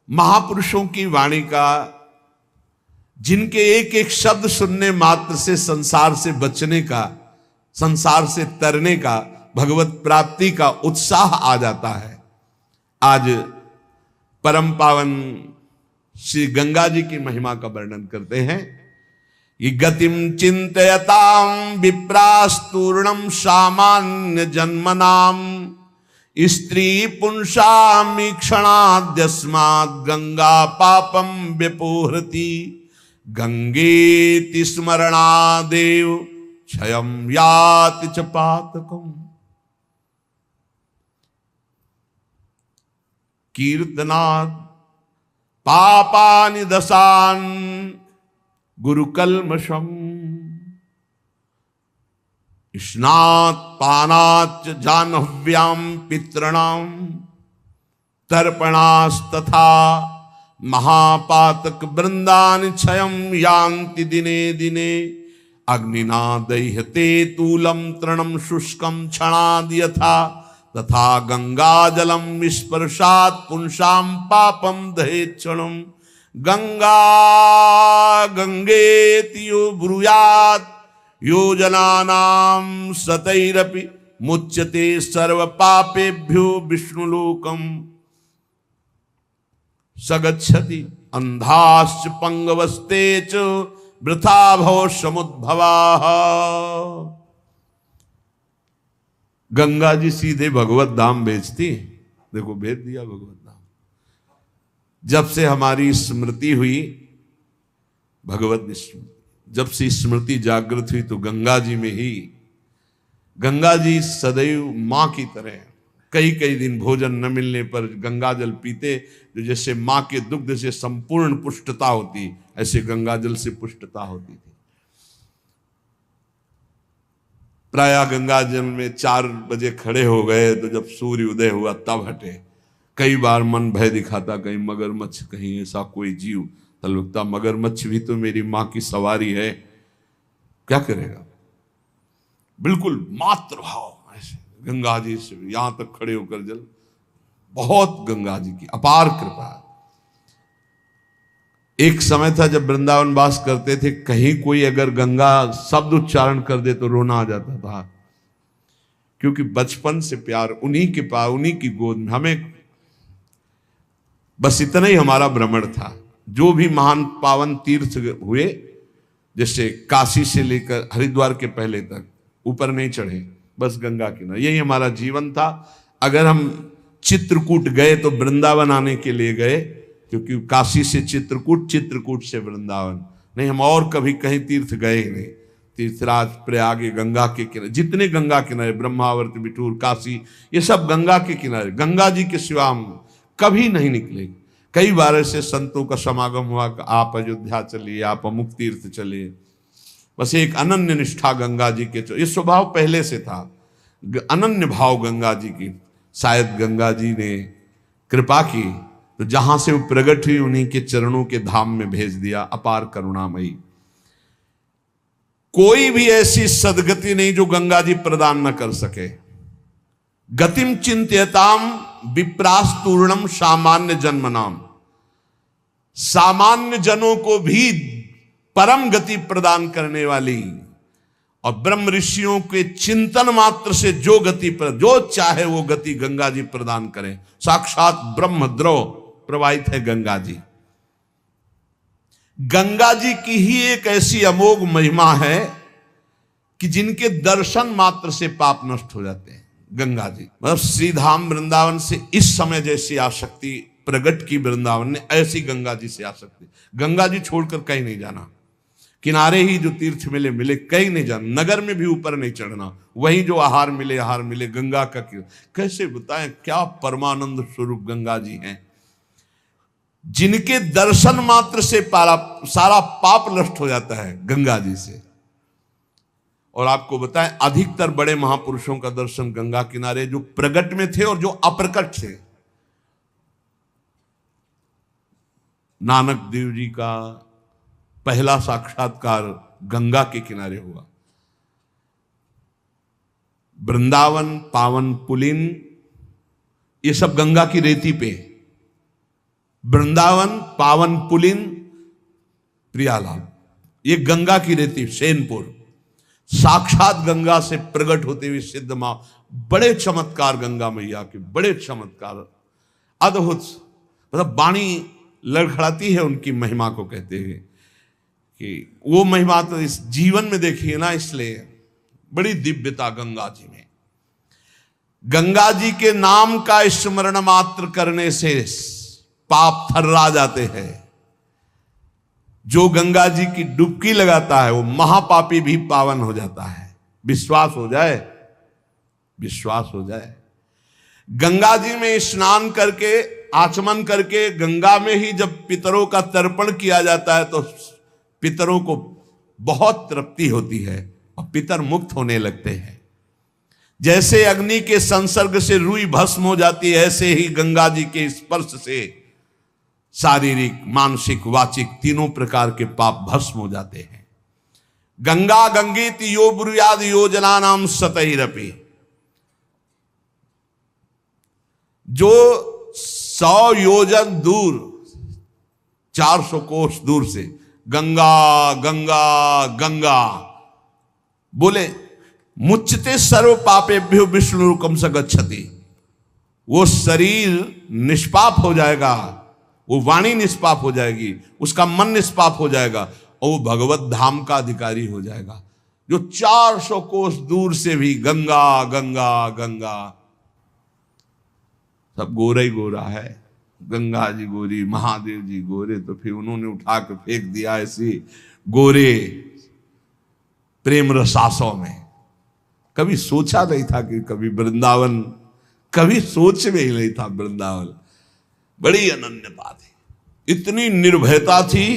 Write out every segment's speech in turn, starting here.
महापुरुषों की वाणी का, जिनके एक एक शब्द सुनने मात्र से संसार से बचने का, संसार से तरने का, भगवत प्राप्ति का उत्साह आ जाता है। आज परम पावन श्री गंगा जी की महिमा का वर्णन करते हैं। ये गतिम चिंतयताम विप्रास्तूर्णम सामान्य जन्मनाम स्त्री पुंसामीक्षणाद्यस्मात् गंगा पापम व्यपोहृति गंगेति स्मरणादेव क्षयं याति च पातकम्। कीर्तनात् पापानि दशान् गुरुकल्मषम् स्नात् पानात् जाह्नव्यां पितॄणां तर्पणास्तथा महापातक वृंदानि क्षयं यान्ति दिने दिने अग्निना दह्यते तूलं तृणं शुष्कं क्षणाद् यथा तथा गंगाजलं स्पर्शात् पुंसां पापं दहेत् क्षणं। गंगा गंगेति यो ब्रूयात् योजनानां सतैरपि मुच्यते सर्व पापेभ्यो विष्णुलोकम् सगच्छति अंधाश्च पंगवस्ते च वृथा भव समुद्भवाः। गंगा जी सीधे भगवत धाम भेजती। देखो भेज दिया भगवत धाम। जब से हमारी स्मृति हुई, भगवत स्मृति, जब से स्मृति जागृत हुई तो गंगा जी में ही, गंगा जी सदैव मां की तरह, कई कई दिन भोजन न मिलने पर गंगा जल पीते, जो जैसे मां के दुग्ध से संपूर्ण पुष्टता होती, ऐसे गंगा जल से पुष्टता होती थी। प्रायः गंगा जल में 4 बजे खड़े हो गए तो जब सूर्य उदय हुआ तब हटे। कई बार मन भय दिखाता, कहीं मगरमच्छ, कहीं ऐसा कोई जीव, तब लगता मगरमच्छ भी तो मेरी मां की सवारी है, क्या करेगा। बिल्कुल मातृभाव ऐसे गंगा जी से यहां तक खड़े होकर जल, बहुत गंगा जी की अपार कृपा। एक समय था जब वृंदावन वास करते थे, कहीं कोई अगर गंगा शब्द उच्चारण कर दे तो रोना आ जाता था, क्योंकि बचपन से प्यार उन्हीं के पास, उन्हीं की गोद में, हमें बस इतना ही हमारा भ्रमण था। जो भी महान पावन तीर्थ हुए, जैसे काशी से लेकर हरिद्वार के पहले तक, ऊपर नहीं चढ़े, बस गंगा किनारे, यही हमारा जीवन था। अगर हम चित्रकूट गए तो वृंदावन आने के लिए गए, क्योंकि काशी से चित्रकूट, चित्रकूट से वृंदावन, नहीं हम और कभी कहीं तीर्थ गए ही नहीं। तीर्थराज, प्रयाग, गंगा के किनारे, जितने गंगा किनारे, ब्रह्मावर्त, बिठूर, काशी, ये सब गंगा के किनारे, गंगा जी के सिवा हम कभी नहीं निकले। कई बार ऐसे संतों का समागम हुआ, आप अयोध्या चलिए, आप अमुक तीर्थ चलिए, बस एक अनन्य निष्ठा गंगा जी के, ये स्वभाव पहले से था, अनन्य भाव गंगा जी की। शायद गंगा जी ने कृपा की तो जहां से वो प्रकट हुई उन्हीं के चरणों के धाम में भेज दिया। अपार करुणामयी, कोई भी ऐसी सदगति नहीं जो गंगा जी प्रदान न कर सके। गतिम चिंत्यताम विप्रास्तूर्णम सामान्य जन्मनाम, सामान्य जनों को भी परम गति प्रदान करने वाली, और ब्रह्म ऋषियों के चिंतन मात्र से जो गति पर, जो चाहे वो गति गंगा जी प्रदान करें। साक्षात ब्रह्म द्रव प्रवाहित है गंगा जी। गंगा जी की ही एक ऐसी अमोघ महिमा है कि जिनके दर्शन मात्र से पाप नष्ट हो जाते हैं। गंगा जी मतलब श्रीधाम वृंदावन से इस समय जैसी आसक्ति प्रगट की वृंदावन ने, ऐसी गंगा जी से आसक्ति। गंगा जी छोड़कर कहीं नहीं जाना, किनारे ही जो तीर्थ मिले मिले, कहीं नहीं जाना, नगर में भी ऊपर नहीं चढ़ना, वहीं जो आहार मिले गंगा का। कैसे बताएं क्या परमानंद स्वरूप गंगा जी हैं, जिनके दर्शन मात्र से सारा पाप नष्ट हो जाता है गंगा जी से। और आपको बताएं अधिकतर बड़े महापुरुषों का दर्शन गंगा किनारे, जो प्रगट में थे और जो अप्रकट थे। नानक देव जी का पहला साक्षात्कार गंगा के किनारे हुआ। वृंदावन, पावन पुलिन, ये सब गंगा की रेती पे। वृंदावन, पावन पुलिन, प्रियालाल, ये गंगा की रेती शेनपुर, साक्षात गंगा से प्रकट होते हुए सिद्ध मां, बड़े चमत्कार गंगा मैया के, बड़े चमत्कार, अद्भुत, मतलब वाणी लड़खड़ाती है उनकी महिमा को। कहते हैं कि वो महिमा तो इस जीवन में देखिए ना, इसलिए बड़ी दिव्यता गंगा जी में। गंगा जी के नाम का स्मरण मात्र करने से पाप थर्रा जाते हैं। जो गंगा जी की डुबकी लगाता है वो महापापी भी पावन हो जाता है। विश्वास हो जाए, विश्वास हो जाए। गंगा जी में स्नान करके, आचमन करके, गंगा में ही जब पितरों का तर्पण किया जाता है तो पितरों को बहुत तृप्ति होती है और पितर मुक्त होने लगते हैं। जैसे अग्नि के संसर्ग से रुई भस्म हो जाती है, ऐसे ही गंगा जी के स्पर्श से शारीरिक, मानसिक, वाचिक तीनों प्रकार के पाप भस्म हो जाते हैं। गंगा गंगेत यो ब्रूयाद योजना नाम सतैरपि, जो 100 योजन दूर, 400 कोस दूर से गंगा गंगा गंगा बोले, मुच्यते सर्व पापेभ्यो विष्णुरुकम स गच्छति, वो शरीर निष्पाप हो जाएगा, वो वाणी निष्पाप हो जाएगी, उसका मन निष्पाप हो जाएगा और वो भगवत धाम का अधिकारी हो जाएगा। जो 400 कोस दूर से भी गंगा गंगा गंगा, सब गोरा ही गोरा है। गंगा जी गोरी, महादेव जी गोरे, तो फिर उन्होंने उठा के फेंक दिया ऐसी गोरे प्रेम रसासों में। कभी सोचा नहीं था कि कभी वृंदावन, कभी सोच में ही नहीं था वृंदावन। बड़ी अनन्य बात है, इतनी निर्भयता थी।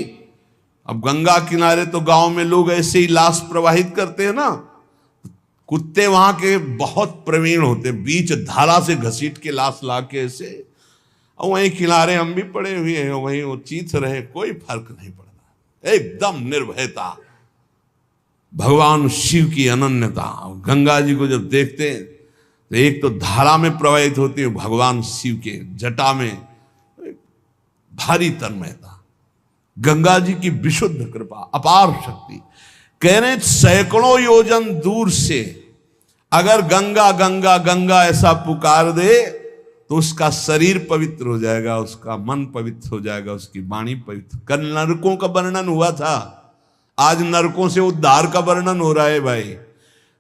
अब गंगा किनारे तो गांव में लोग ऐसे ही लाश प्रवाहित करते हैं ना, कुत्ते वहां के बहुत प्रवीण होते, बीच धारा से घसीट के लाश ला के ऐसे, और वहीं किनारे हम भी पड़े हुए हैं, वहीं वो चीथ रहे, कोई फर्क नहीं पड़ता, एकदम निर्भयता। भगवान शिव की अनन्यता। गंगा जी को जब देखते हैं तो एक तो धारा में प्रवाहित होती है, भगवान शिव के जटा में भारी तन्मयता। गंगा जी की विशुद्ध कृपा, अपार शक्ति। कह रहे सैकड़ों योजन दूर से अगर गंगा गंगा गंगा ऐसा पुकार दे तो उसका शरीर पवित्र हो जाएगा, उसका मन पवित्र हो जाएगा, उसकी वाणी पवित्र। कल नरकों का वर्णन हुआ था, आज नरकों से उद्धार का वर्णन हो रहा है भाई।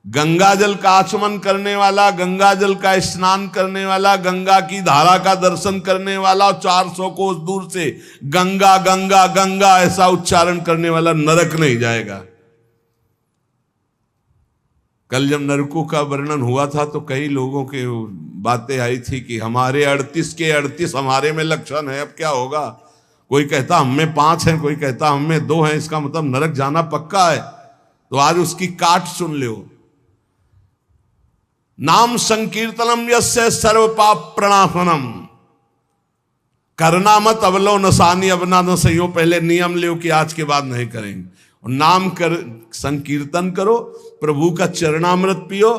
गंगा जल का आचमन करने वाला, गंगा जल का स्नान करने वाला, गंगा की धारा का दर्शन करने वाला, 400 कोस दूर से गंगा गंगा गंगा ऐसा उच्चारण करने वाला नरक नहीं जाएगा। कल जब नरकों का वर्णन हुआ था तो कई लोगों के बातें आई थी कि हमारे 38 के 38 हमारे में लक्षण है, अब क्या होगा। कोई कहता हम में 5 हैं, कोई कहता हम में 2 हैं, इसका मतलब नरक जाना पक्का है। तो आज उसकी काट सुन लो। नाम संकीर्तनम यस्य सर्व पाप प्रणाशनम, करना मत अवलो नसानी अबना न सही हो, पहले नियम लो कि आज के बाद नहीं करेंगे। और नाम कर संकीर्तन करो, प्रभु का चरणामृत पियो।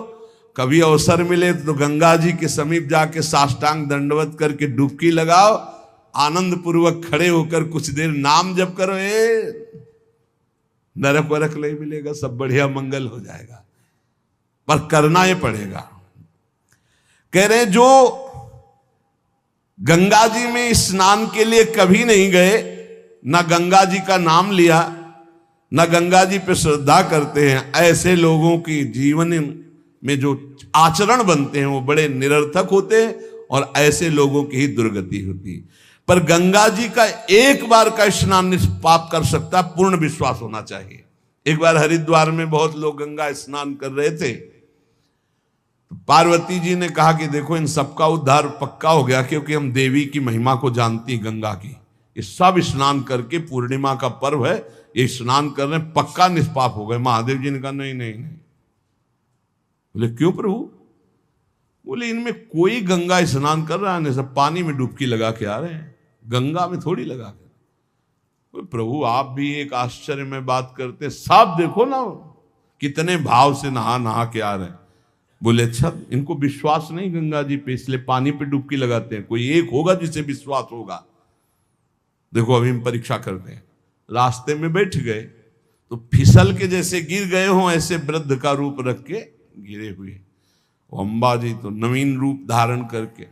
कभी अवसर मिले तो गंगा जी के समीप जाके साष्टांग दंडवत करके डुबकी लगाओ, आनंद पूर्वक खड़े होकर कुछ देर नाम जप करो, नरक वरक नहीं मिलेगा, सब बढ़िया मंगल हो जाएगा। पर करना ये पड़ेगा। कह रहे जो गंगा जी में स्नान के लिए कभी नहीं गए, ना गंगा जी का नाम लिया, ना गंगा जी पे श्रद्धा करते हैं, ऐसे लोगों की जीवन में जो आचरण बनते हैं वो बड़े निरर्थक होते हैं और ऐसे लोगों की ही दुर्गति होती है। पर गंगा जी का एक बार का स्नान निष्पाप कर सकता, पूर्ण विश्वास होना चाहिए। एक बार हरिद्वार में बहुत लोग गंगा स्नान कर रहे थे, तो पार्वती जी ने कहा कि देखो इन सबका उद्धार पक्का हो गया, क्योंकि हम देवी की महिमा को जानती हैं गंगा की। ये सब स्नान करके, पूर्णिमा का पर्व है, ये स्नान कर रहे हैं, पक्का निष्पाप हो गए। महादेव जी ने कहा नहीं नहीं नहीं। बोले क्यों प्रभु? बोले इनमें कोई गंगा स्नान कर रहा है, सब पानी में डुबकी लगा के आ रहे हैं, गंगा में थोड़ी लगा के। बोले प्रभु आप भी एक आश्चर्य में बात करते, सब देखो ना कितने भाव से नहा नहा के आ रहे हैं। बोले अच्छा इनको विश्वास नहीं गंगा जी पे, इसलिए पानी पे डुबकी लगाते हैं। कोई एक होगा जिसे विश्वास होगा। देखो अभी हम परीक्षा करते हैं, रास्ते में बैठ गए तो फिसल के जैसे गिर गए हों ऐसे वृद्ध का रूप रख के गिरे हुए। अम्बा जी तो नवीन रूप धारण करके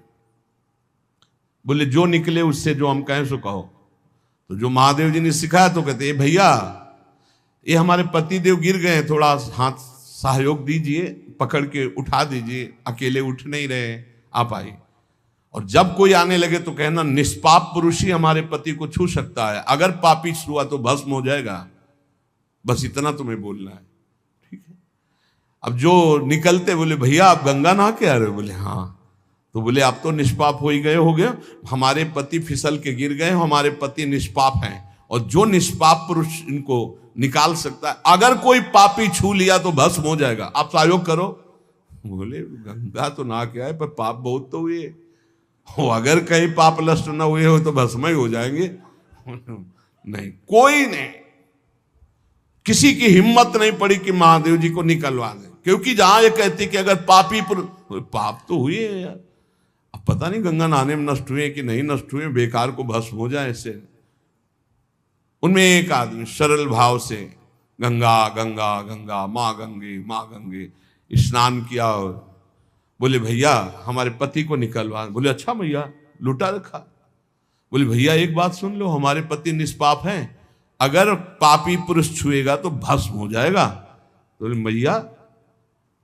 बोले जो निकले उससे जो हम कहें सो कहो। तो जो महादेव जी ने सिखाया तो कहते भैया ये हमारे पति देव गिर गए हैं, थोड़ा हाथ सहयोग दीजिए, पकड़ के उठा दीजिए, अकेले उठ नहीं रहे, आप आइए। और जब कोई आने लगे तो कहना निष्पाप पुरुष ही हमारे पति को छू सकता है, अगर पापी छुआ तो भस्म हो जाएगा, बस इतना तुम्हें बोलना है, ठीक है। अब जो निकलते बोले भैया आप गंगा नहा के आ रहे हो? बोले हाँ। तो बोले आप तो निष्पाप हो ही गए हो गए, हमारे पति फिसल के गिर गए, हमारे पति निष्पाप हैं, और जो निष्पाप पुरुष इनको निकाल सकता है, अगर कोई पापी छू लिया तो भस्म हो जाएगा, आप सहयोग करो। बोले गंगा तो नहा के आए पर पाप बहुत तो हुए, अगर कहीं पाप नष्ट न हुए हो तो भस्म ही हो जाएंगे। नहीं, कोई नहीं, किसी की हिम्मत नहीं पड़ी कि महादेव जी को निकलवा दें, क्योंकि जहां ये कहती कि अगर पापी पाप तो हुए हैं यार, अब पता नहीं गंगा नहाने में नष्ट हुए कि नहीं नष्ट हुए, बेकार को भस्म हो जाए ऐसे। उनमें एक आदमी सरल भाव से गंगा गंगा गंगा माँ गंगे स्नान किया और बोले भैया हमारे पति को निकलवा। बोले अच्छा भैया, लुटा रखा। बोले भैया एक बात सुन लो, हमारे पति निष्पाप हैं, अगर पापी पुरुष छुएगा तो भस्म हो जाएगा। तो बोले भैया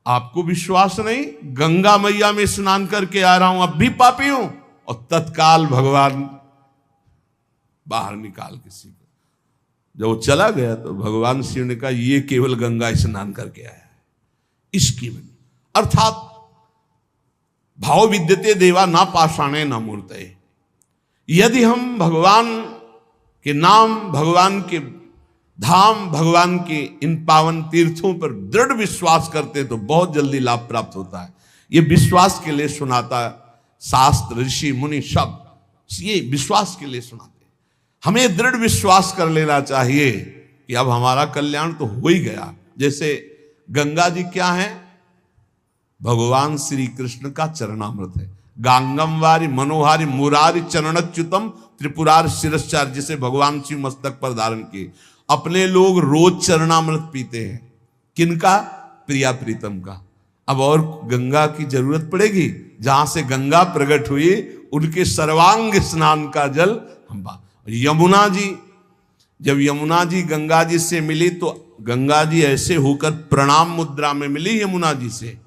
आपको विश्वास नहीं, गंगा मैया में स्नान करके आ रहा हूं, अब भी पापी हूं। और तत्काल भगवान बाहर निकाल किसी को। जब वो चला गया तो भगवान शिव ने कहा ये केवल गंगा स्नान करके आया है, इसकी अर्थात भाव विद्यते देवा ना पाषाणे ना मूर्तये। यदि हम भगवान के नाम, भगवान के धाम, भगवान के इन पावन तीर्थों पर दृढ़ विश्वास करते तो बहुत जल्दी लाभ प्राप्त होता है। ये विश्वास के लिए सुनाता शास्त्र, ऋषि मुनि सब ये विश्वास के लिए सुनाते। हमें दृढ़ विश्वास कर लेना चाहिए कि अब हमारा कल्याण तो हो ही गया। जैसे गंगा जी क्या है? भगवान श्री कृष्ण का चरणामृत है। गांगम वारी मनोहारी मुरारी चरणच्युतम त्रिपुरार शिरश्चार, जिसे भगवान शिव मस्तक पर धारण किए। अपने लोग रोज चरणामृत पीते हैं, किनका? प्रिया प्रीतम का। अब और गंगा की जरूरत पड़ेगी? जहां से गंगा प्रकट हुई उनके सर्वांग स्नान का जल हम। यमुना जी, जब यमुना जी गंगा जी से मिली तो गंगा जी ऐसे होकर प्रणाम मुद्रा में मिली यमुना जी से।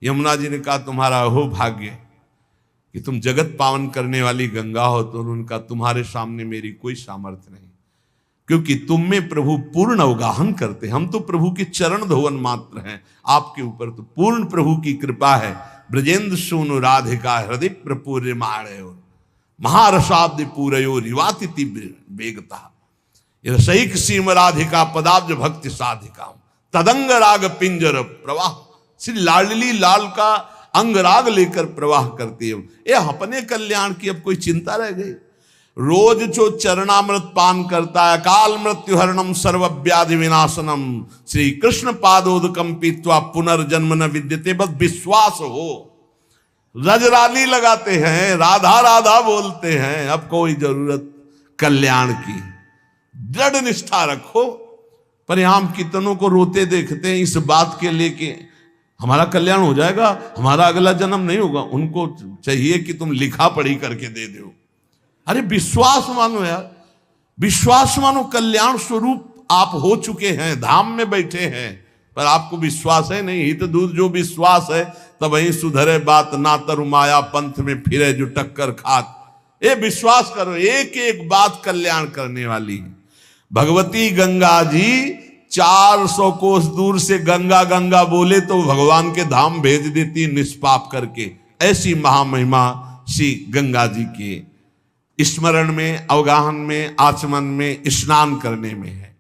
यमुना जी ने कहा तुम्हारा हो भाग्य कि तुम जगत पावन करने वाली गंगा हो। तो उनका तुम्हारे सामने मेरी कोई सामर्थ्य नहीं, क्योंकि तुम में प्रभु पूर्ण अवगाहन करते, हम तो प्रभु के चरण धोवन मात्र हैं, आपके ऊपर तो पूर्ण प्रभु की कृपा है। ब्रजेंद्र सूनु राधिका हृदय प्रपूर्य माणयो महारसाब्द पूरयो रिवातिथि वेगता रसैक सीम राधिका पदाब्ज भक्ति साधिका तदंग राग पिंजर प्रवाह। श्री लाडली लाल का अंग राग लेकर प्रवाह करती है। ये अपने कल्याण की अब कोई चिंता रह गई? रोज जो चरणामृत पान करता है, काल मृत्यु हरणम सर्वव्याधि विनाशनम श्री कृष्ण पादोदकम पीत्वा पुनर्जन्म न विद्यते, बस विश्वास हो। रजराली लगाते हैं, राधा राधा बोलते हैं, अब कोई जरूरत कल्याण की। दृढ़ निष्ठा रखो। परिणाम कितनों को रोते देखते हैं इस बात के लिए कि हमारा कल्याण हो जाएगा, हमारा अगला जन्म नहीं होगा। उनको चाहिए कि तुम लिखा पढ़ी करके दे दो। अरे विश्वास मानो यार, विश्वास मानो। कल्याण स्वरूप आप हो चुके हैं, धाम में बैठे हैं, पर आपको विश्वास है नहीं। हित दूर जो विश्वास है तब वही सुधरे बात, ना तरु माया पंथ में फिरे जो टक्कर खात। ये विश्वास करो, एक एक बात कल्याण करने वाली है। भगवती गंगा जी 400 कोस दूर से गंगा गंगा बोले तो भगवान के धाम भेज देती निष्पाप करके। ऐसी महामहिमा श्री गंगा जी के स्मरण में, अवगाहन में, आचमन में, स्नान करने में है।